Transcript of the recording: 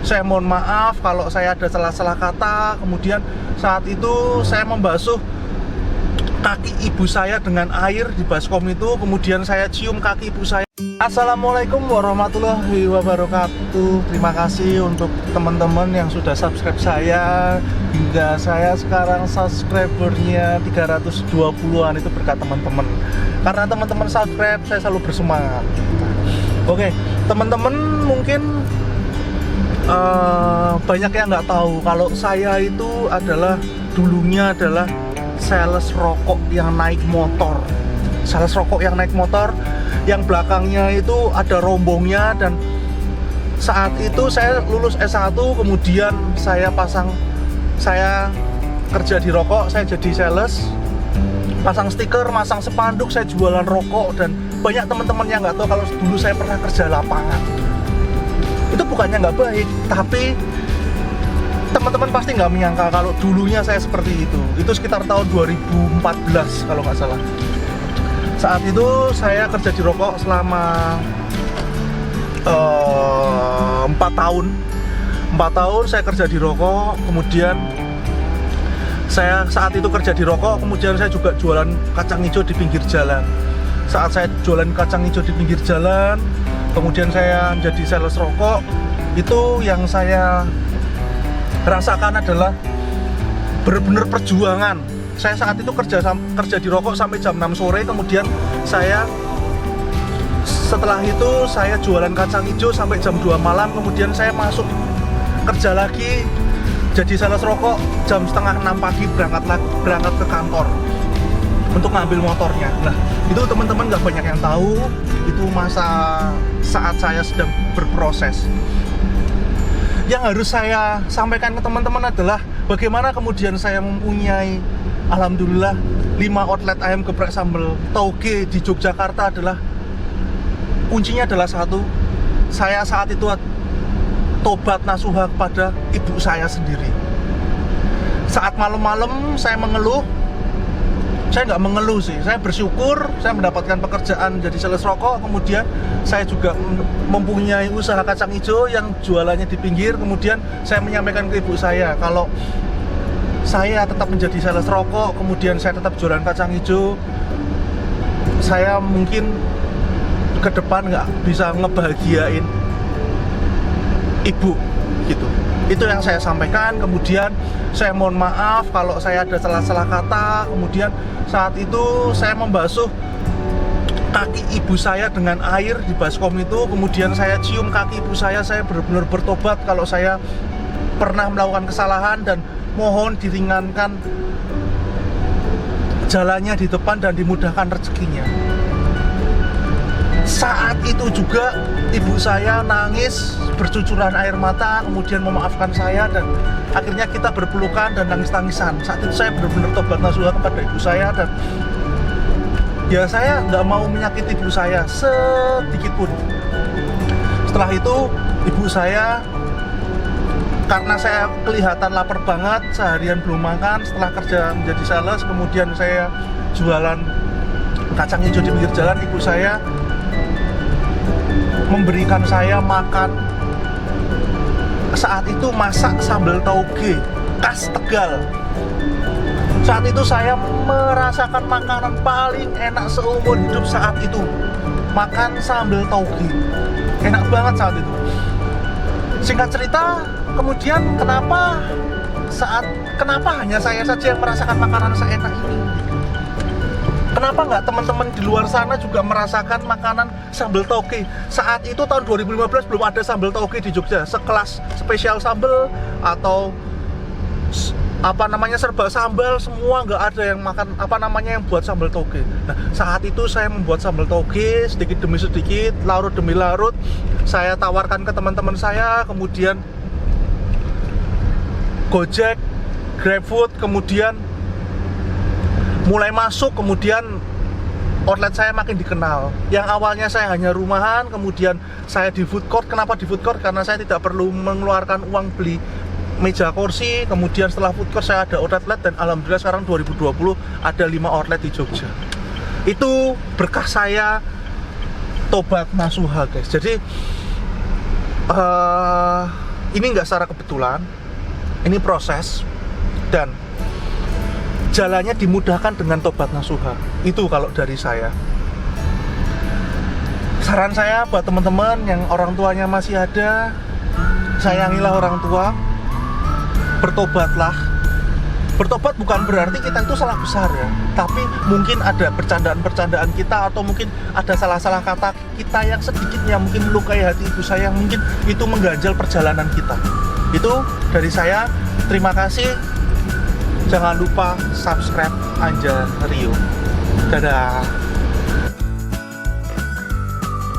Saya mohon maaf kalau saya ada salah-salah kata. Kemudian saat itu saya membasuh kaki ibu saya dengan air di baskom itu. Kemudian saya cium kaki ibu saya. Assalamualaikum warahmatullahi wabarakatuh. Terima kasih untuk teman-teman yang sudah subscribe saya. Hingga saya sekarang subscribernya 320-an, itu berkat teman-teman. Karena teman-teman subscribe, saya selalu bersemangat. Oke, teman-teman mungkin banyak yang nggak tahu kalau saya itu dulunya adalah sales rokok yang naik motor. Sales rokok yang naik motor, yang belakangnya itu ada rombongnya. Dan saat itu saya lulus S1, kemudian saya kerja di rokok, saya jadi sales, pasang stiker, masang spanduk, saya jualan rokok. Dan banyak teman-teman yang nggak tahu kalau dulu saya pernah kerja lapangan. Itu bukannya nggak baik, tapi teman-teman pasti nggak menyangka kalau dulunya saya seperti itu. Itu sekitar tahun 2014 kalau nggak salah. Saat itu saya kerja di rokok selama 4 tahun. 4 tahun saya kerja di rokok. Kemudian saya saat itu kerja di rokok, kemudian saya juga jualan kacang hijau di pinggir jalan. Saat saya jualan kacang hijau di pinggir jalan, kemudian saya menjadi sales rokok. Itu yang saya rasakan adalah benar-benar perjuangan. Saya saat itu kerja di rokok sampai jam 6 sore. Kemudian setelah itu saya jualan kacang hijau sampai jam 2 malam. Kemudian saya masuk kerja lagi jadi sales rokok jam setengah 6 pagi, berangkat ke kantor untuk ngambil motornya. Nah, itu teman-teman nggak banyak yang tahu. Itu masa saat saya sedang berproses. Yang harus saya sampaikan ke teman-teman adalah bagaimana kemudian saya mempunyai, alhamdulillah, 5 outlet ayam geprek sambal tauge di Yogyakarta. Adalah kuncinya adalah satu, saya saat itu tobat nasuha kepada ibu saya sendiri. Saat malam-malam saya mengeluh, saya nggak mengeluh sih, saya bersyukur saya mendapatkan pekerjaan jadi sales rokok. Kemudian saya juga mempunyai usaha kacang hijau yang jualannya di pinggir. Kemudian saya menyampaikan ke ibu saya kalau saya tetap menjadi sales rokok, kemudian saya tetap jualan kacang hijau, saya mungkin ke depan nggak bisa ngebahagiain ibu gitu. Itu yang saya sampaikan. Kemudian saya mohon maaf kalau saya ada salah-salah kata. Kemudian saat itu saya membasuh kaki ibu saya dengan air di baskom itu. Kemudian saya cium kaki ibu saya benar-benar bertobat kalau saya pernah melakukan kesalahan dan mohon diringankan jalannya di depan dan dimudahkan rezekinya. Saat itu juga ibu saya nangis bercucuran air mata, kemudian memaafkan saya, dan akhirnya kita berpelukan dan nangis-nangisan. Saat itu saya benar-benar tobat nasuha kepada ibu saya. Dan ya, saya nggak mau menyakiti ibu saya sedikit pun. Setelah itu ibu saya, karena saya kelihatan lapar banget, seharian belum makan setelah kerja menjadi sales, kemudian saya jualan kacang hijau di pinggir jalan, ibu saya memberikan saya makan. Saat itu masak sambal tauge khas Tegal. Saat itu saya merasakan makanan paling enak seumur hidup saat itu. Makan sambal tauge, enak banget saat itu. Singkat cerita, kemudian kenapa hanya saya saja yang merasakan makanan seenak ini? Kenapa nggak teman-teman di luar sana juga merasakan makanan sambal tauge? Saat itu tahun 2015 belum ada sambal tauge di Jogja, sekelas spesial sambal atau serba sambal, semua nggak ada yang makan yang buat sambal tauge. Nah, saat itu saya membuat sambal tauge sedikit demi sedikit, larut demi larut, saya tawarkan ke teman-teman saya. Kemudian Gojek, GrabFood, kemudian mulai masuk. Kemudian outlet saya makin dikenal. Yang awalnya saya hanya rumahan, kemudian saya di food court. Kenapa di food court? Karena saya tidak perlu mengeluarkan uang beli meja kursi. Kemudian setelah food court saya ada outlet, dan alhamdulillah sekarang 2020 ada 5 outlet di Jogja. Itu berkah saya tobat nasuha, guys. Jadi Ini nggak secara kebetulan, ini proses, dan jalannya dimudahkan dengan tobat nasuha. Itu kalau dari saya. Saran saya buat teman-teman yang orang tuanya masih ada, sayangilah orang tua, bertobatlah. Bertobat bukan berarti kita itu salah besar ya, tapi mungkin ada bercandaan-bercandaan kita, atau mungkin ada salah-salah kata kita yang sedikit yang mungkin melukai hati ibu saya, mungkin itu mengganjal perjalanan kita. Itu dari saya, terima kasih. Jangan lupa subscribe Anja Rio. Dadah.